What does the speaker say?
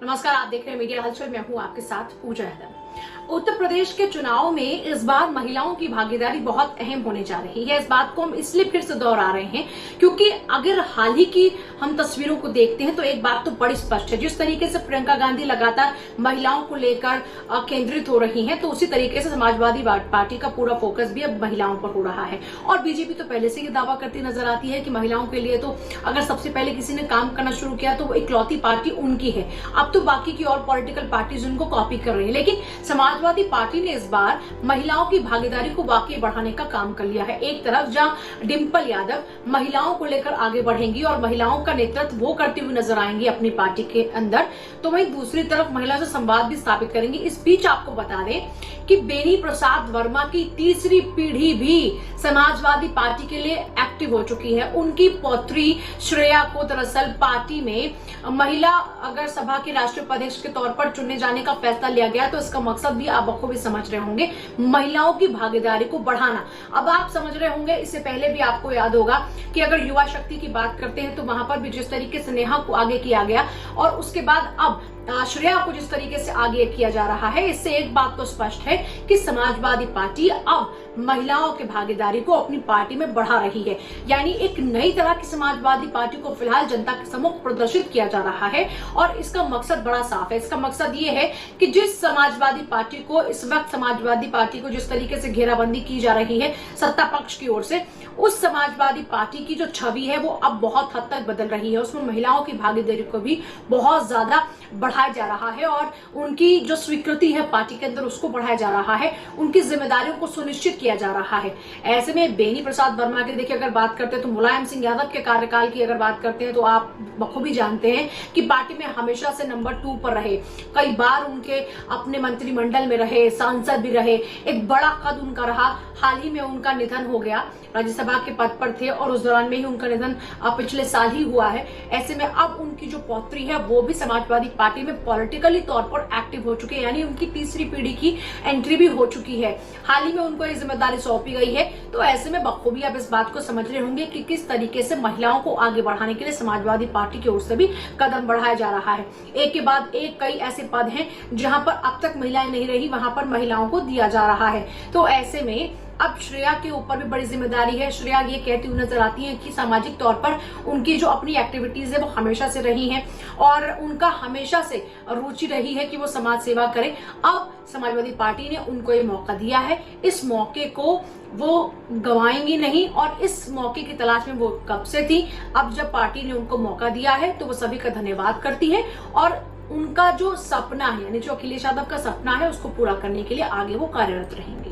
नमस्कार, आप देख रहे हैं मीडिया हलचल। मैं हूं आपके साथ पूजा यादव। उत्तर प्रदेश के चुनाव में इस बार महिलाओं की भागीदारी बहुत अहम होने जा रही है। इस बात को हम इसलिए फिर से दोहरा रहे हैं क्योंकि अगर हाल ही की हम तस्वीरों को देखते हैं तो एक बात तो बड़ी स्पष्ट है। जिस तरीके से प्रियंका गांधी लगातार महिलाओं को लेकर केंद्रित हो रही हैं, तो उसी तरीके से समाजवादी पार्टी का पूरा फोकस भी अब महिलाओं पर हो रहा है। और बीजेपी तो पहले से ही दावा करती नजर आती है कि महिलाओं के लिए तो अगर सबसे पहले किसी ने काम करना शुरू किया तो वो इकलौती पार्टी उनकी है। अब तो बाकी की और पॉलिटिकल पार्टीज उनको कॉपी कर रही है, लेकिन समाजवादी पार्टी ने इस बार महिलाओं की भागीदारी को वाकई बढ़ाने का काम कर लिया है। एक तरफ जहां डिंपल यादव महिलाओं को लेकर आगे बढ़ेंगी और महिलाओं का नेतृत्व वो करती हुई नजर आएंगी अपनी पार्टी के अंदर, तो वहीं दूसरी तरफ महिला से संवाद भी स्थापित करेंगी। इस बीच आपको बता दें कि बेनी प्रसाद वर्मा की तीसरी पीढ़ी भी समाजवादी पार्टी के लिए एक्टिव हो चुकी है। उनकी पौत्री श्रेया को दरअसल पार्टी में महिला अगर सभा के राष्ट्रीय उपाध्यक्ष के तौर पर चुनने जाने का फैसला लिया गया, तो इसका मकसद भी आप बखूबी समझ रहे होंगे, महिलाओं की भागीदारी को बढ़ाना। अब आप समझ रहे होंगे, इससे पहले भी आपको याद होगा कि अगर युवा शक्ति की बात करते हैं तो वहां पर भी जिस तरीके से नेहा को आगे किया गया और उसके बाद अब श्रेया को जिस तरीके से आगे किया जा रहा है, इससे एक बात तो स्पष्ट है कि समाजवादी पार्टी अब महिलाओं की भागीदारी को अपनी पार्टी में बढ़ा रही है। यानी एक नई तरह की समाजवादी पार्टी को फिलहाल जनता के सम्मुख प्रदर्शित किया जा रहा है और इसका मकसद बड़ा साफ है। इसका मकसद ये है कि जिस समाजवादी पार्टी को इस वक्त समाजवादी पार्टी को जिस तरीके से घेराबंदी की जा रही है सत्ता पक्ष की ओर से, उस समाजवादी पार्टी की जो छवि है वो अब बहुत हद तक बदल रही है। उसमें महिलाओं की भागीदारी को भी बहुत ज्यादा बढ़ाया जा रहा है और उनकी जो स्वीकृति है पार्टी के अंदर उसको बढ़ाया जा रहा है, उनकी जिम्मेदारियों को सुनिश्चित किया जा रहा है। ऐसे में बेनी प्रसाद वर्मा की देखिए अगर बात करते हैं तो मुलायम सिंह यादव के कार्यकाल की अगर बात करते हैं तो आप बखूबी जानते हैं कि पार्टी में हमेशा से नंबर 2 पर रहे, कई बार उनके अपने मंत्रिमंडल में रहे, सांसद भी रहे, एक बड़ा कद उनका रहा। हाल ही में उनका निधन हो गया, राज्यसभा के पद पर थे और उस दौरान में ही उनका निधन पिछले साल ही हुआ है। ऐसे में अब उनकी जो पौत्री है वो भी समाजवादी पार्टी में पॉलिटिकली तौर पर एक्टिव हो चुके हैं, यानी उनकी तीसरी पीढ़ी की एंट्री भी हो चुकी है। हाल ही में उनको ये जिम्मेदारी सौंपी गई है। तो ऐसे में बखूबी आप इस बात को समझ रहे होंगे कि किस तरीके से महिलाओं को आगे बढ़ाने के लिए समाजवादी पार्टी की ओर से भी कदम बढ़ाया जा रहा है। एक के बाद एक कई ऐसे पद हैं जहां पर अब तक महिलाएं नहीं रही, वहां पर महिलाओं को दिया जा रहा है। तो ऐसे में अब श्रेया के ऊपर भी बड़ी जिम्मेदारी है। श्रेया ये कहती हुई नजर आती है कि सामाजिक तौर पर उनकी जो अपनी एक्टिविटीज है वो हमेशा से रही हैं और उनका हमेशा से रुचि रही है कि वो समाज सेवा करें। अब समाजवादी पार्टी ने उनको ये मौका दिया है, इस मौके को वो गंवाएंगी नहीं और इस मौके की तलाश में वो कब से थी। अब जब पार्टी ने उनको मौका दिया है तो वो सभी का धन्यवाद करती है और उनका जो सपना है, यानी जो अखिलेश यादव का सपना है, उसको पूरा करने के लिए आगे वो कार्यरत रहेंगे।